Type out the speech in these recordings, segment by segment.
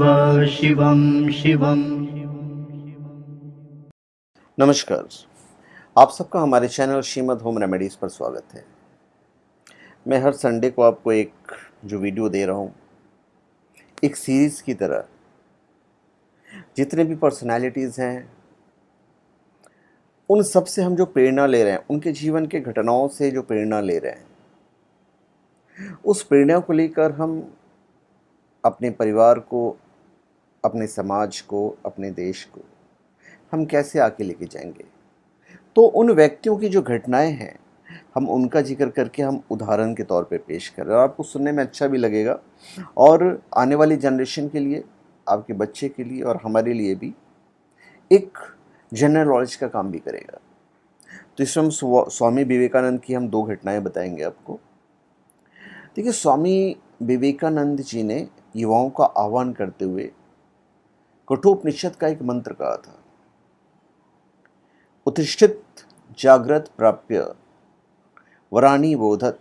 शिवं शिवं। नमस्कार, आप सबका हमारे चैनल श्रीमद् होम रेमेडीज़ पर स्वागत है। मैं हर संडे को आपको एक जो वीडियो दे रहा हूँ, एक सीरीज़ की तरह जितने भी पर्सनालिटीज़ हैं, उन सब से हम जो प्रेरणा ले रहे हैं, उनके जीवन के घटनाओं से जो प्रेरणा ले रहे हैं, उस प्रेरणा को लेकर हम अपने परिवार को, अपने समाज को, अपने देश को हम कैसे आगे लेके जाएंगे। तो उन व्यक्तियों की जो घटनाएं हैं, हम उनका जिक्र करके हम उदाहरण के तौर पे पेश कर रहे हैं और आपको सुनने में अच्छा भी लगेगा और आने वाली जनरेशन के लिए, आपके बच्चे के लिए और हमारे लिए भी एक जनरल नॉलेज का काम भी करेगा। तो इसमें हम स्वामी विवेकानंद की हम दो घटनाएं बताएंगे आपको। देखिए, स्वामी विवेकानंद जी ने युवाओं का आह्वान करते हुए कठोपनिषद का एक मंत्र कहा था, उत्तिष्ठित जागृत प्राप्य वराणी बोधत।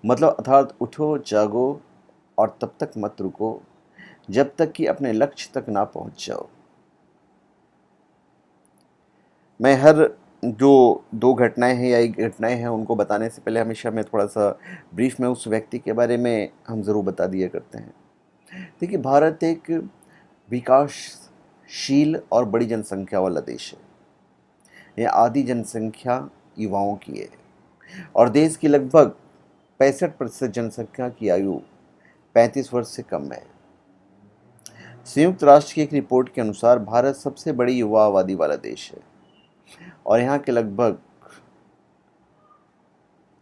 मतलब अर्थात उठो, जागो और तब तक मत रुको जब तक कि अपने लक्ष्य तक ना पहुंच जाओ। मैं हर जो दो घटनाएं हैं या एक घटनाएं हैं उनको बताने से पहले हमेशा मैं थोड़ा सा ब्रीफ में उस व्यक्ति के बारे में हम ज़रूर बता दिया करते हैं। देखिए, भारत एक विकासशील और बड़ी जनसंख्या वाला देश है। यह आधी जनसंख्या युवाओं की है और देश की लगभग 65% जनसंख्या की आयु 35 वर्ष से कम है। संयुक्त राष्ट्र की एक रिपोर्ट के अनुसार भारत सबसे बड़ी युवा आबादी वाला देश है और यहाँ के लगभग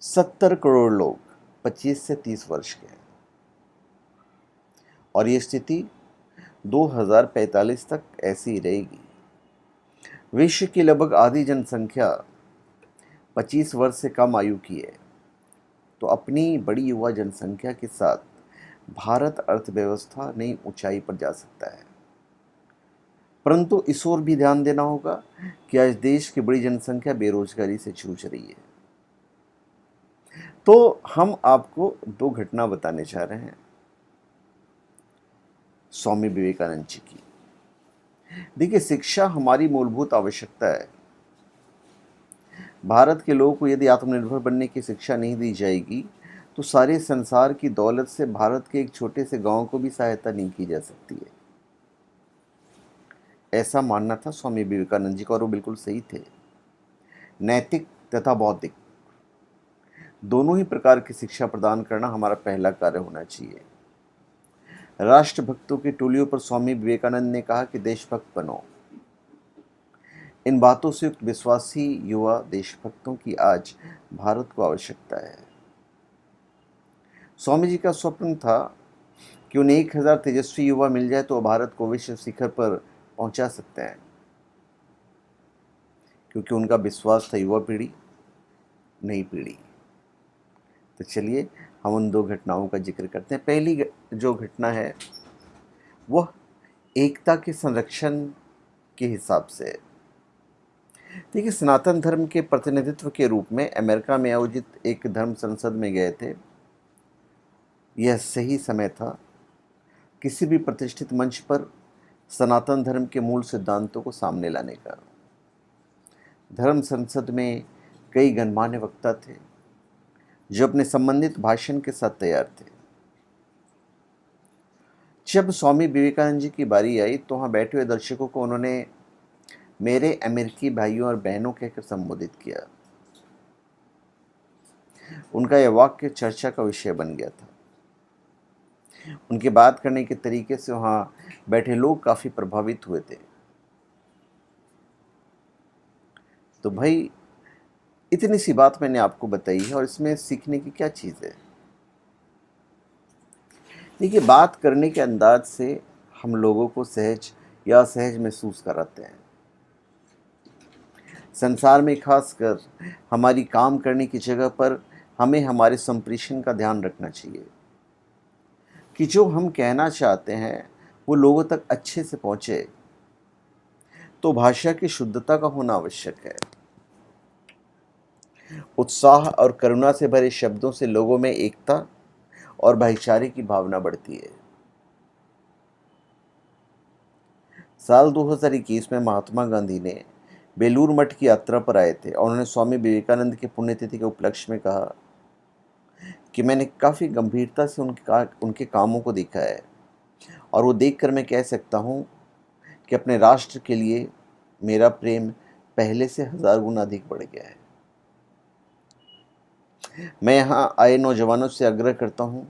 70 करोड़ लोग 25 से 30 वर्ष के हैं और ये स्थिति 2045 तक ऐसी ही रहेगी। विश्व की लगभग आधी जनसंख्या 25 वर्ष से कम आयु की है। तो अपनी बड़ी युवा जनसंख्या के साथ भारत अर्थव्यवस्था नई ऊंचाई पर जा सकता है, परंतु इस ओर भी ध्यान देना होगा कि आज देश की बड़ी जनसंख्या बेरोजगारी से जूझ रही है। तो हम आपको दो घटना बताने जा रहे हैं स्वामी विवेकानंद जी की। देखिए, शिक्षा हमारी मूलभूत आवश्यकता है। भारत के लोगों को यदि आत्मनिर्भर बनने की शिक्षा नहीं दी जाएगी तो सारे संसार की दौलत से भारत के एक छोटे से गांव को भी सहायता नहीं की जा सकती है। ऐसा मानना था स्वामी विवेकानंद जी का और वो बिल्कुल सही थे। नैतिक तथा बौद्धिक दोनों ही प्रकार की शिक्षा प्रदान करना हमारा पहला कार्य होना चाहिए। राष्ट्रभक्तों की टोलियों पर स्वामी विवेकानंद ने कहा कि देशभक्त बनो। इन बातों से युक्त विश्वासी युवा देशभक्तों की आज भारत को आवश्यकता है। स्वामी जी का स्वप्न था कि उन्हें 1000 तेजस्वी युवा मिल जाए तो भारत को विश्व शिखर पर पहुंचा सकते हैं, क्योंकि उनका विश्वास था युवा पीढ़ी नई पीढ़ी। तो चलिए हम उन दो घटनाओं का जिक्र करते हैं। पहली जो घटना है वह एकता के संरक्षण के हिसाब से। देखिए, सनातन धर्म के प्रतिनिधित्व के रूप में अमेरिका में आयोजित एक धर्म संसद में गए थे। यह सही समय था किसी भी प्रतिष्ठित मंच पर सनातन धर्म के मूल सिद्धांतों को सामने लाने का। धर्म संसद में कई गणमान्य वक्ता थे जो अपने संबंधित भाषण के साथ तैयार थे। जब स्वामी विवेकानंद जी की बारी आई तो वहाँ बैठे हुए दर्शकों को उन्होंने मेरे अमेरिकी भाइयों और बहनों कहकर संबोधित किया। उनका यह वाक्य चर्चा का विषय बन गया था। उनके बात करने के तरीके से वहाँ बैठे लोग काफ़ी प्रभावित हुए थे। तो भाई, इतनी सी बात मैंने आपको बताई है और इसमें सीखने की क्या चीज़ है। देखिए, बात करने के अंदाज से हम लोगों को सहज या असहज महसूस कराते हैं। संसार में खासकर हमारी काम करने की जगह पर हमें हमारे संप्रेषण का ध्यान रखना चाहिए कि जो हम कहना चाहते हैं वो लोगों तक अच्छे से पहुँचे। तो भाषा की शुद्धता का होना आवश्यक है। उत्साह और करुणा से भरे शब्दों से लोगों में एकता और भाईचारे की भावना बढ़ती है। साल 2021 में महात्मा गांधी ने बेलूर मठ की यात्रा पर आए थे और उन्होंने स्वामी विवेकानंद की पुण्यतिथि के उपलक्ष्य में कहा कि मैंने काफ़ी गंभीरता से उनके कामों को देखा है और वो देखकर मैं कह सकता हूँ कि अपने राष्ट्र के लिए मेरा प्रेम पहले से 1000 गुना अधिक बढ़ गया है। मैं यहाँ आए नौजवानों से आग्रह करता हूँ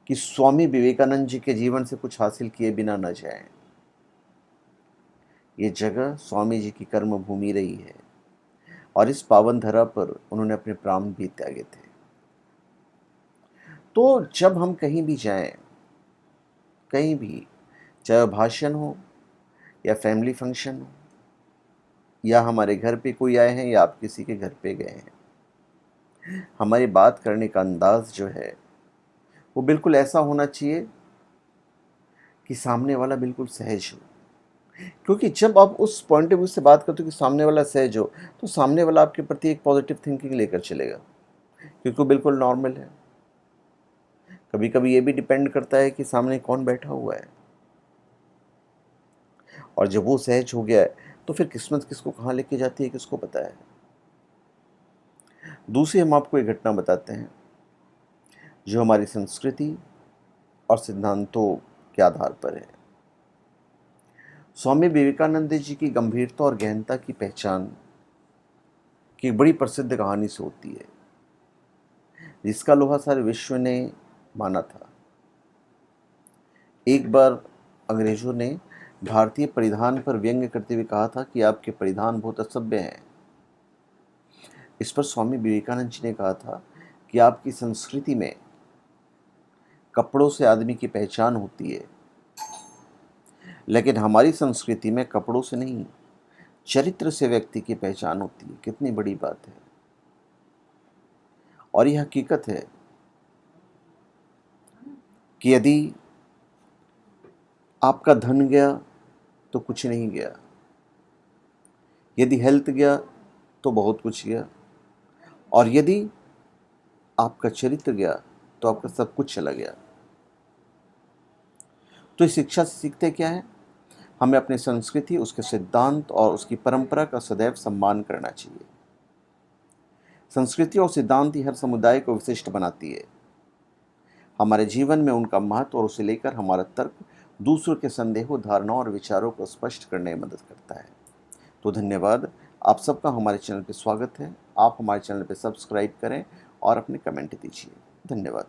कि स्वामी विवेकानंद जी के जीवन से कुछ हासिल किए बिना न जाएं। ये जगह स्वामी जी की कर्म भूमि रही है और इस पावन धरा पर उन्होंने अपने प्राण भी त्यागे थे। तो जब हम कहीं भी जाएं, कहीं भी, चाहे भाषण हो या फैमिली फंक्शन हो या हमारे घर पे कोई आए हैं या आप किसी के घर पे गए हैं, हमारी बात करने का अंदाज जो है वो बिल्कुल ऐसा होना चाहिए कि सामने वाला बिल्कुल सहज हो। क्योंकि जब आप उस पॉइंट ऑफ व्यू से बात करते हो कि सामने वाला सहज हो, तो सामने वाला आपके प्रति एक पॉजिटिव थिंकिंग लेकर चलेगा, क्योंकि वो बिल्कुल नॉर्मल है। कभी कभी ये भी डिपेंड करता है कि सामने कौन बैठा हुआ है, और जब वो सहज हो गया है तो फिर किस्मत किसको कहाँ लेके जाती है किसको पता है। दूसरी हम आपको एक घटना बताते हैं जो हमारी संस्कृति और सिद्धांतों के आधार पर है। स्वामी विवेकानंद जी की गंभीरता और गहनता की पहचान की एक बड़ी प्रसिद्ध कहानी से होती है, जिसका लोहा सारे विश्व ने माना था। एक बार अंग्रेजों ने भारतीय परिधान पर व्यंग्य करते हुए कहा था कि आपके परिधान बहुत असभ्य हैं। इस पर स्वामी विवेकानंद जी ने कहा था कि आपकी संस्कृति में कपड़ों से आदमी की पहचान होती है, लेकिन हमारी संस्कृति में कपड़ों से नहीं, चरित्र से व्यक्ति की पहचान होती है। कितनी बड़ी बात है, और यह हकीकत है कि यदि आपका धन गया तो कुछ नहीं गया, यदि हेल्थ गया तो बहुत कुछ गया, और यदि आपका चरित्र गया तो आपका सब कुछ चला गया। तो इस शिक्षा से सीखते क्या है? हमें अपनी संस्कृति, उसके सिद्धांत और उसकी परंपरा का सदैव सम्मान करना चाहिए। संस्कृति और सिद्धांत ही हर समुदाय को विशिष्ट बनाती है। हमारे जीवन में उनका महत्व और उसे लेकर हमारा तर्क दूसरों के संदेहों, धारणाओं और विचारों को स्पष्ट करने में मदद करता है। तो धन्यवाद, आप सबका हमारे चैनल पर स्वागत है। आप हमारे चैनल पर सब्सक्राइब करें और अपने कमेंट दीजिए। धन्यवाद।